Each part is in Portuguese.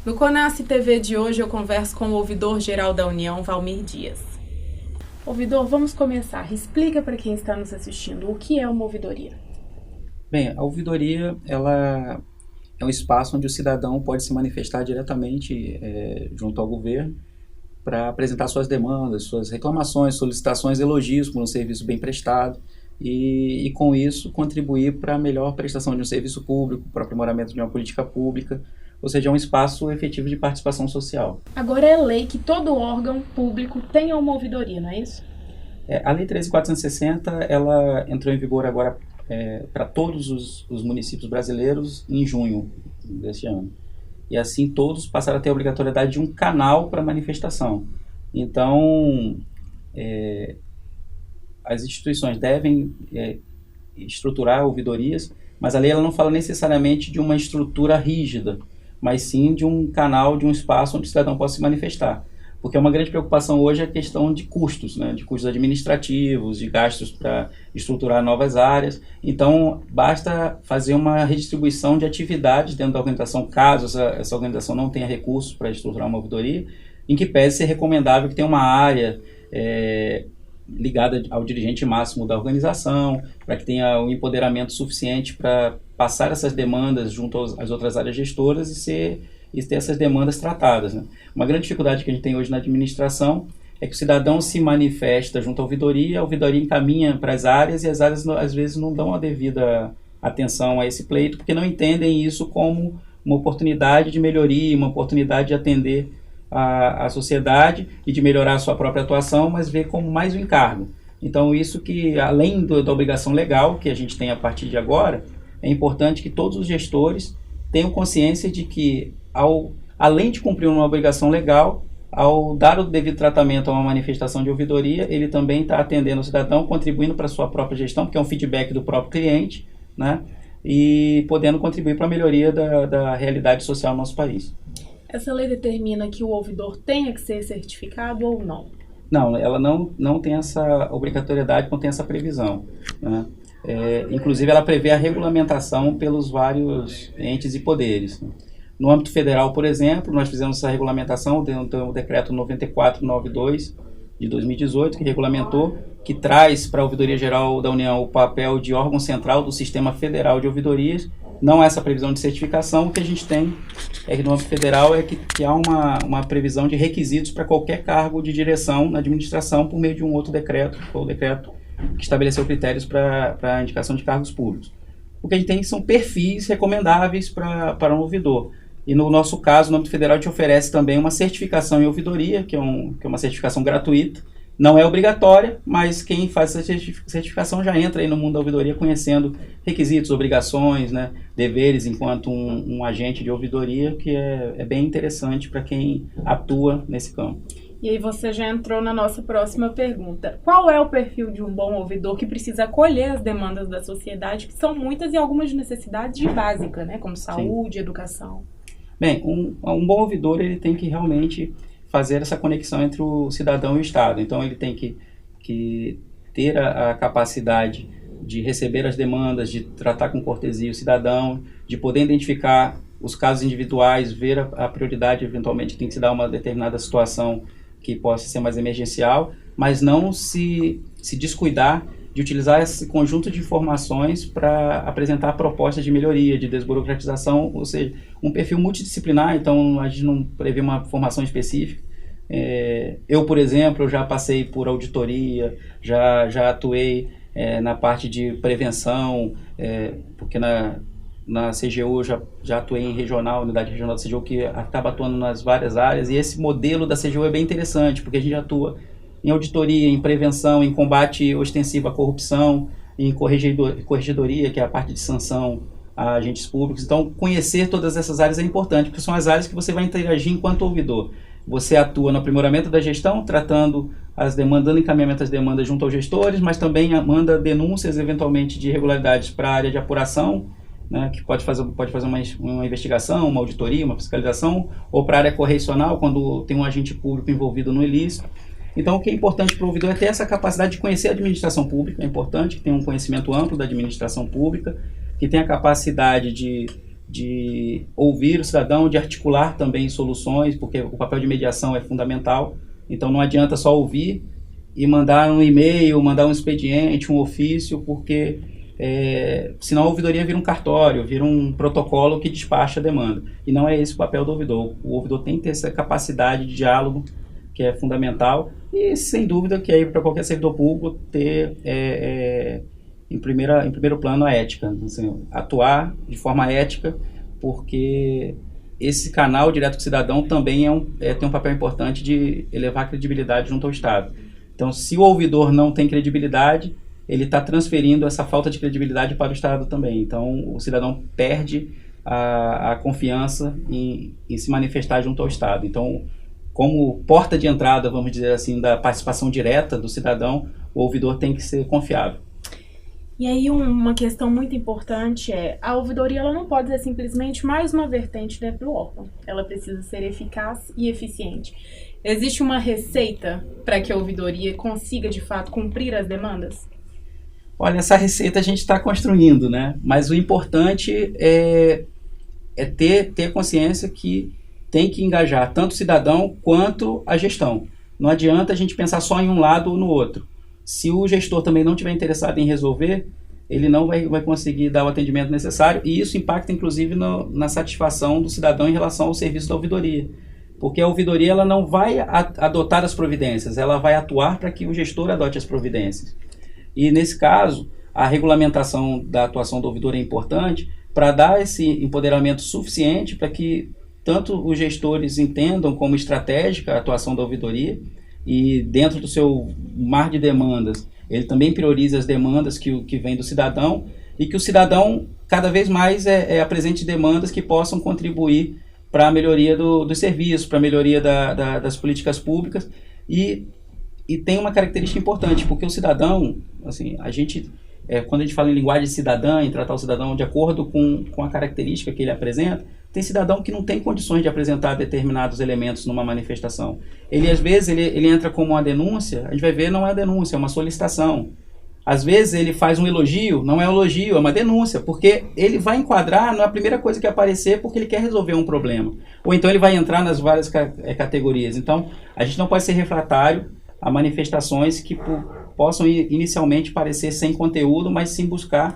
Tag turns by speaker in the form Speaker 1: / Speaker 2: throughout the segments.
Speaker 1: No Conasce TV de hoje eu converso com o ouvidor-geral da União, Valmir Dias. Ouvidor, vamos começar. Explica para quem está nos assistindo o que é uma ouvidoria.
Speaker 2: Bem, a ouvidoria ela é um espaço onde o cidadão pode se manifestar diretamente junto ao governo para apresentar suas demandas, suas reclamações, solicitações, elogios por um serviço bem prestado e com isso contribuir para a melhor prestação de um serviço público, para o aprimoramento de uma política pública, ou seja, é um espaço efetivo de participação social.
Speaker 1: Agora é lei que todo órgão público tenha uma ouvidoria, não é isso?
Speaker 2: A Lei 13.460, ela entrou em vigor agora para todos os municípios brasileiros em junho deste ano. E assim todos passaram a ter a obrigatoriedade de um canal para manifestação. Então, as instituições devem estruturar ouvidorias, mas a lei ela não fala necessariamente de uma estrutura rígida, mas sim de um canal, de um espaço onde o cidadão possa se manifestar. Porque uma grande preocupação hoje é a questão de custos, né? De custos administrativos, de gastos para estruturar novas áreas. Então, basta fazer uma redistribuição de atividades dentro da organização, caso essa organização não tenha recursos para estruturar uma ouvidoria, em que pese ser recomendável que tenha uma área ligada ao dirigente máximo da organização, para que tenha um empoderamento suficiente para passar essas demandas junto às outras áreas gestoras e ter essas demandas tratadas, né? Uma grande dificuldade que a gente tem hoje na administração é que o cidadão se manifesta junto à ouvidoria, a ouvidoria encaminha para as áreas e as áreas às vezes não dão a devida atenção a esse pleito porque não entendem isso como uma oportunidade de melhoria, uma oportunidade de atender a sociedade e de melhorar a sua própria atuação, mas vê como mais um encargo. Então isso que, além da obrigação legal que a gente tem a partir de agora, é importante que todos os gestores tenham consciência de que, além de cumprir uma obrigação legal, ao dar o devido tratamento a uma manifestação de ouvidoria, ele também está atendendo o cidadão, contribuindo para a sua própria gestão, porque é um feedback do próprio cliente, né? E podendo contribuir para a melhoria da realidade social no nosso país.
Speaker 1: Essa lei determina que o ouvidor tenha que ser certificado ou não?
Speaker 2: Não, ela não tem essa obrigatoriedade, não tem essa previsão, né? Inclusive, ela prevê a regulamentação pelos vários entes e poderes. No âmbito federal, por exemplo, nós fizemos essa regulamentação dentro do decreto 9492 de 2018, que regulamentou, que traz para a Ouvidoria Geral da União o papel de órgão central do Sistema Federal de Ouvidorias. Não há essa previsão de certificação. O que a gente tem no âmbito federal é que há uma previsão de requisitos para qualquer cargo de direção na administração por meio de um outro decreto, que foi o decreto que estabeleceu critérios para a indicação de cargos públicos. O que a gente tem são perfis recomendáveis para um ouvidor. E no nosso caso, no âmbito federal, a gente oferece também uma certificação em ouvidoria, que é uma certificação gratuita. Não é obrigatória, mas quem faz essa certificação já entra aí no mundo da ouvidoria conhecendo requisitos, obrigações, né, deveres enquanto um agente de ouvidoria, que é bem interessante para quem atua nesse campo.
Speaker 1: E aí você já entrou na nossa próxima pergunta. Qual é o perfil de um bom ouvidor que precisa acolher as demandas da sociedade, que são muitas e algumas de necessidade básica, né, como saúde, Sim. Educação?
Speaker 2: Bem, um bom ouvidor ele tem que realmente fazer essa conexão entre o cidadão e o Estado. Então ele tem que ter a capacidade de receber as demandas, de tratar com cortesia o cidadão, de poder identificar os casos individuais, ver a prioridade eventualmente que tem que se dar uma determinada situação que possa ser mais emergencial, mas não se descuidar de utilizar esse conjunto de informações para apresentar propostas de melhoria, de desburocratização, ou seja, um perfil multidisciplinar. Então a gente não prevê uma formação específica. Eu, por exemplo, já passei por auditoria, já atuei na parte de prevenção, porque na CGU já atuei em regional, unidade regional da CGU, que acaba atuando nas várias áreas, e esse modelo da CGU é bem interessante, porque a gente atua em auditoria, em prevenção, em combate ostensivo à corrupção, em corregedoria, que é a parte de sanção a agentes públicos. Então, conhecer todas essas áreas é importante, porque são as áreas que você vai interagir enquanto ouvidor. Você atua no aprimoramento da gestão, tratando as demandas, dando encaminhamento às demandas junto aos gestores, mas também manda denúncias, eventualmente, de irregularidades para a área de apuração, né, que pode fazer uma investigação, uma auditoria, uma fiscalização, ou para a área correcional, quando tem um agente público envolvido no ilícito. Então, o que é importante para o ouvidor é ter essa capacidade de conhecer a administração pública. É importante que tenha um conhecimento amplo da administração pública, que tenha a capacidade de de ouvir o cidadão, de articular também soluções, porque o papel de mediação é fundamental. Então não adianta só ouvir e mandar um e-mail, mandar um expediente, um ofício, porque senão a ouvidoria vira um cartório, vira um protocolo que despacha a demanda. E não é esse o papel do ouvidor. O ouvidor tem que ter essa capacidade de diálogo, que é fundamental, e sem dúvida que aí para qualquer servidor público ter em primeiro plano a ética, assim, atuar de forma ética, porque esse canal direto com o cidadão também tem um papel importante de elevar a credibilidade junto ao Estado. Então, se o ouvidor não tem credibilidade, ele está transferindo essa falta de credibilidade para o Estado também. Então, o cidadão perde a confiança em se manifestar junto ao Estado. Então, como porta de entrada, vamos dizer assim, da participação direta do cidadão, o ouvidor tem que ser confiável.
Speaker 1: E aí uma questão muito importante a ouvidoria ela não pode ser simplesmente mais uma vertente dentro do órgão. Ela precisa ser eficaz e eficiente. Existe uma receita para que a ouvidoria consiga, de fato, cumprir as demandas?
Speaker 2: Olha, essa receita a gente está construindo, né? Mas o importante é ter consciência que tem que engajar tanto o cidadão quanto a gestão. Não adianta a gente pensar só em um lado ou no outro. Se o gestor também não estiver interessado em resolver, ele não vai conseguir dar o atendimento necessário, e isso impacta inclusive na satisfação do cidadão em relação ao serviço da ouvidoria. Porque a ouvidoria ela não vai adotar as providências, ela vai atuar para que o gestor adote as providências. E nesse caso, a regulamentação da atuação do ouvidor é importante para dar esse empoderamento suficiente para que tanto os gestores entendam como estratégica a atuação da ouvidoria, e dentro do seu mar de demandas, ele também prioriza as demandas que vêm do cidadão, e que o cidadão cada vez mais apresente demandas que possam contribuir para a melhoria dos serviços, para a melhoria das políticas públicas, e tem uma característica importante, porque o cidadão, assim, quando a gente fala em linguagem cidadã, em tratar o cidadão de acordo com a característica que ele apresenta, tem cidadão que não tem condições de apresentar determinados elementos numa manifestação. Ele, às vezes, ele entra como uma denúncia, a gente vai ver, não é denúncia, é uma solicitação. Às vezes, ele faz um elogio, não é um elogio, é uma denúncia, porque ele vai enquadrar na primeira coisa que aparecer porque ele quer resolver um problema. Ou então ele vai entrar nas várias categorias. Então, a gente não pode ser refratário a manifestações que possam inicialmente parecer sem conteúdo, mas sim buscar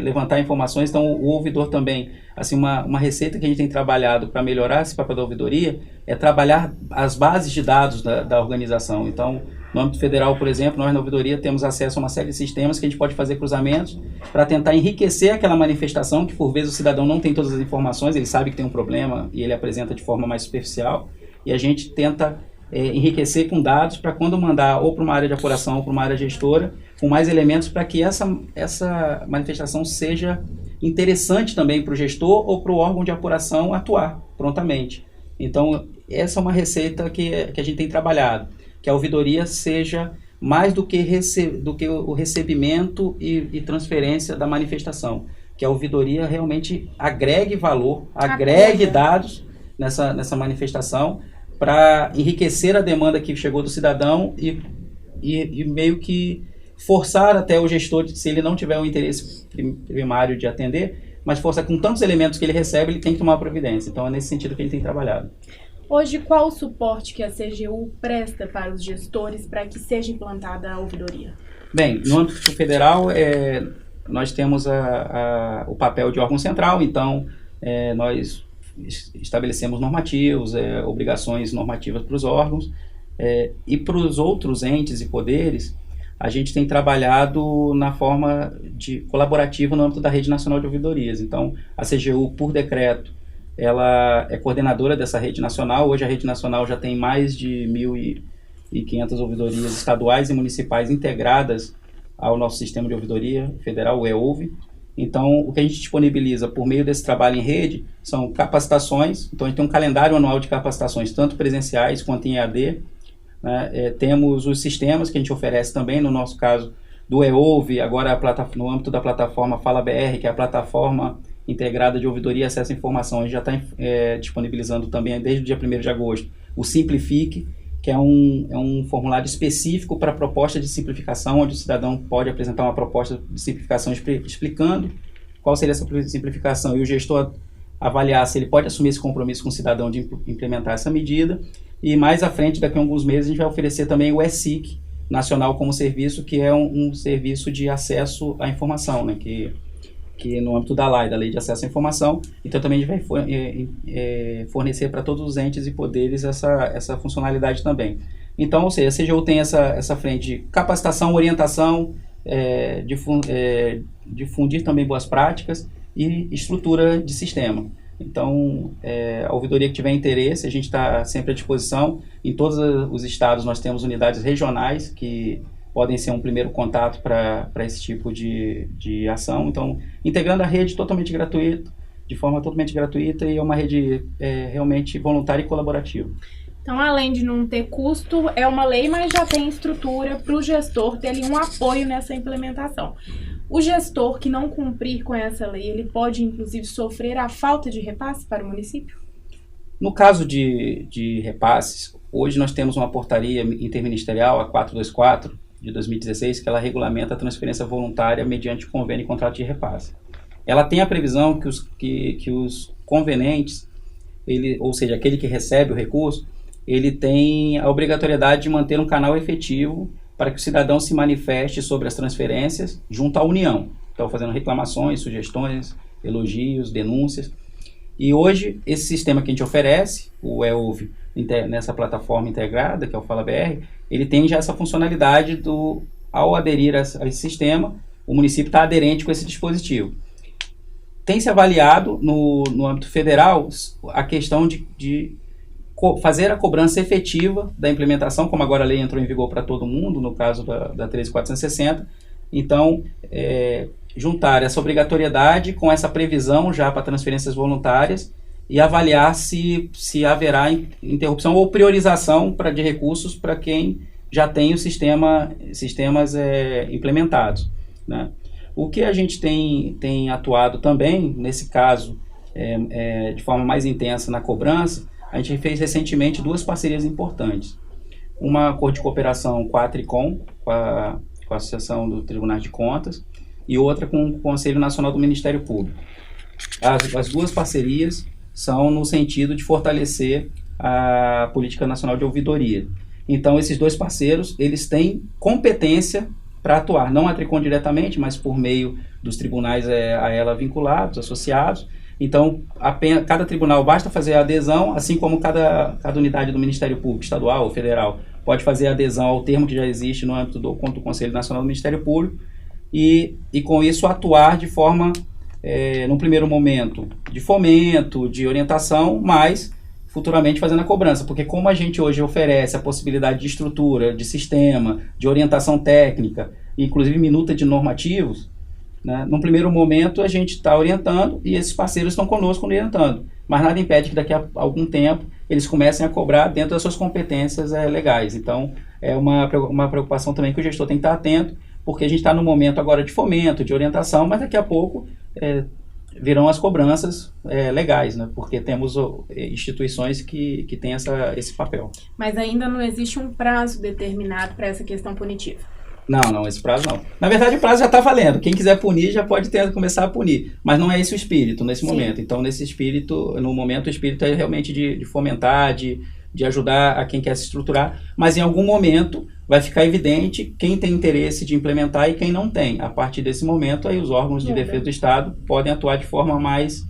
Speaker 2: levantar informações. Então, o ouvidor também, assim, uma receita que a gente tem trabalhado para melhorar esse papel da ouvidoria é trabalhar as bases de dados da organização. Então, no âmbito federal, por exemplo, nós na ouvidoria temos acesso a uma série de sistemas que a gente pode fazer cruzamentos para tentar enriquecer aquela manifestação, que por vezes o cidadão não tem todas as informações, ele sabe que tem um problema e ele apresenta de forma mais superficial, e a gente tenta enriquecer com dados para quando mandar ou para uma área de apuração ou para uma área gestora, com mais elementos para que essa manifestação seja interessante também para o gestor ou para o órgão de apuração atuar prontamente. Então, essa é uma receita que a gente tem trabalhado, que a ouvidoria seja mais do que o recebimento e transferência da manifestação, que a ouvidoria realmente agregue valor, agregue dados nessa manifestação, para enriquecer a demanda que chegou do cidadão e meio que forçar até o gestor, se ele não tiver um interesse primário de atender, mas forçar com tantos elementos que ele recebe, ele tem que tomar providência. Então é nesse sentido que ele tem trabalhado.
Speaker 1: Hoje, qual o suporte que a CGU presta para os gestores para que seja implantada a ouvidoria?
Speaker 2: Bem, no âmbito federal, nós temos o papel de órgão central, então nós estabelecemos normativos, obrigações normativas para os órgãos, e para os outros entes e poderes, a gente tem trabalhado na forma colaborativa no âmbito da Rede Nacional de Ouvidorias. Então, a CGU, por decreto, ela é coordenadora dessa rede nacional. Hoje a rede nacional já tem mais de 1.500 ouvidorias estaduais e municipais integradas ao nosso sistema de ouvidoria federal, o EOUV. Então, o que a gente disponibiliza por meio desse trabalho em rede são capacitações. Então, a gente tem um calendário anual de capacitações, tanto presenciais quanto em EAD. Né? Temos os sistemas que a gente oferece também, no nosso caso, do EOUV, agora no âmbito da plataforma Fala BR, que é a plataforma integrada de ouvidoria e acesso à informação. A gente já está disponibilizando também, desde o dia 1º de agosto, o Simplifique, que é um formulário específico para proposta de simplificação, onde o cidadão pode apresentar uma proposta de simplificação explicando qual seria essa simplificação, e o gestor avaliar se ele pode assumir esse compromisso com o cidadão de implementar essa medida. E mais à frente, daqui a alguns meses, a gente vai oferecer também o ESIC Nacional como serviço, que é um serviço de acesso à informação, né, que no âmbito da LAI, da Lei de Acesso à Informação, então também a gente vai fornecer para todos os entes e poderes essa funcionalidade também. Então, ou seja, a CGU tem essa frente de capacitação, orientação, difundir também boas práticas e estrutura de sistema. Então, a ouvidoria que tiver interesse, a gente está sempre à disposição. Em todos os estados nós temos unidades regionais que podem ser um primeiro contato para esse tipo de ação. Então, integrando a rede totalmente gratuita, de forma totalmente gratuita, e é uma rede realmente voluntária e colaborativa.
Speaker 1: Então, além de não ter custo, é uma lei, mas já tem estrutura para o gestor ter ali um apoio nessa implementação. O gestor que não cumprir com essa lei, ele pode, inclusive, sofrer a falta de repasse para o município?
Speaker 2: No caso de repasses, hoje nós temos uma portaria interministerial, a 424, de 2016, que ela regulamenta a transferência voluntária mediante convênio e contrato de repasse. Ela tem a previsão que os convenientes, ou seja, aquele que recebe o recurso, ele tem a obrigatoriedade de manter um canal efetivo para que o cidadão se manifeste sobre as transferências junto à União. Então, fazendo reclamações, sugestões, elogios, denúncias. E hoje, esse sistema que a gente oferece, o EUV, nessa plataforma integrada, que é o FalaBR, ele tem já essa funcionalidade ao aderir a esse sistema, o município está aderente com esse dispositivo. Tem se avaliado no âmbito federal a questão de fazer a cobrança efetiva da implementação, como agora a lei entrou em vigor para todo mundo, no caso da 13.460. Então, juntar essa obrigatoriedade com essa previsão já para transferências voluntárias e avaliar se haverá interrupção ou priorização de recursos para quem já tem sistemas implementados, né? O que a gente tem atuado também, nesse caso, de forma mais intensa na cobrança, a gente fez recentemente 2 parcerias importantes. Uma acordo de cooperação com a Tricom, com a Associação dos Tribunais de Contas, e outra com o Conselho Nacional do Ministério Público. As 2 parcerias são no sentido de fortalecer a Política Nacional de Ouvidoria. Então, esses 2 parceiros, eles têm competência para atuar, não a Tricom diretamente, mas por meio dos tribunais a ela vinculados, associados. Então, cada tribunal basta fazer a adesão, assim como cada unidade do Ministério Público, estadual ou federal, pode fazer a adesão ao termo que já existe no âmbito do Conselho Nacional do Ministério Público e com isso atuar de forma, num primeiro momento, de fomento, de orientação, mas futuramente fazendo a cobrança, porque como a gente hoje oferece a possibilidade de estrutura, de sistema, de orientação técnica, inclusive minuta de normativos, né? Num primeiro momento a gente está orientando e esses parceiros estão conosco orientando, mas nada impede que daqui a algum tempo eles comecem a cobrar dentro das suas competências legais. Então é uma preocupação também que o gestor tem que estar atento, porque a gente está no momento agora de fomento, de orientação, mas daqui a pouco virão as cobranças legais, né? Porque temos instituições que têm esse papel.
Speaker 1: Mas ainda não existe um prazo determinado para essa questão punitiva?
Speaker 2: Não, esse prazo não. Na verdade, o prazo já está valendo. Quem quiser punir já pode começar a punir. Mas não é esse o espírito nesse momento. Então, no momento, o espírito é realmente de fomentar, de ajudar a quem quer se estruturar. Mas em algum momento vai ficar evidente quem tem interesse de implementar e quem não tem. A partir desse momento, aí os órgãos de defesa do Estado podem atuar de forma mais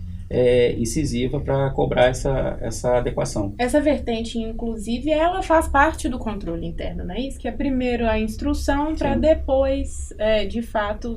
Speaker 2: incisiva para cobrar essa adequação.
Speaker 1: Essa vertente, inclusive, ela faz parte do controle interno, não é isso? Que é primeiro a instrução para depois, de fato,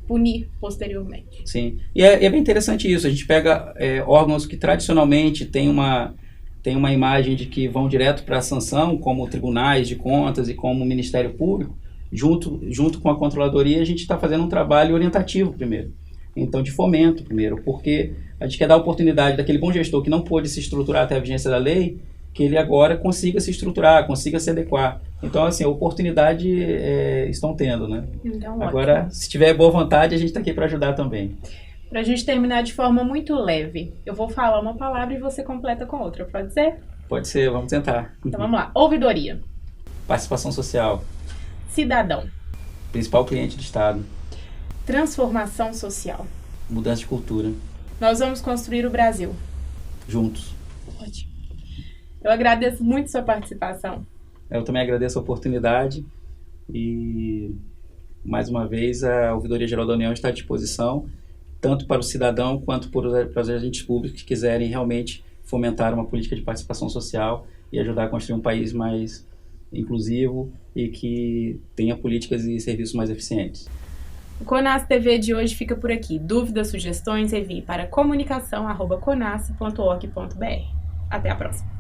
Speaker 1: punir posteriormente.
Speaker 2: Sim, e é bem interessante isso. A gente pega órgãos que tradicionalmente têm uma imagem de que vão direto para a sanção, como tribunais de contas e como o Ministério Público, junto com a controladoria, a gente está fazendo um trabalho orientativo primeiro. Então, de fomento primeiro, porque a gente quer dar a oportunidade daquele bom gestor que não pôde se estruturar até a vigência da lei, que ele agora consiga se estruturar, consiga se adequar. Então, assim, a oportunidade estão tendo, né?
Speaker 1: Então,
Speaker 2: agora,
Speaker 1: ótimo.
Speaker 2: Se tiver boa vontade, a gente está aqui para ajudar também.
Speaker 1: Para a gente terminar de forma muito leve, eu vou falar uma palavra e você completa com outra, pode ser?
Speaker 2: Pode ser, vamos tentar.
Speaker 1: Então vamos lá. Ouvidoria.
Speaker 2: Participação social.
Speaker 1: Cidadão.
Speaker 2: Principal cliente do Estado.
Speaker 1: Transformação social.
Speaker 2: Mudança de cultura.
Speaker 1: Nós vamos construir o Brasil.
Speaker 2: Juntos.
Speaker 1: Ótimo. Eu agradeço muito sua participação.
Speaker 2: Eu também agradeço a oportunidade e, mais uma vez, a Ouvidoria Geral da União está à disposição, tanto para o cidadão quanto para os agentes públicos que quiserem realmente fomentar uma política de participação social e ajudar a construir um país mais inclusivo e que tenha políticas e serviços mais eficientes.
Speaker 1: O Conas TV de hoje fica por aqui. Dúvidas, sugestões, envie para comunicação@conas.org.br. Até a próxima.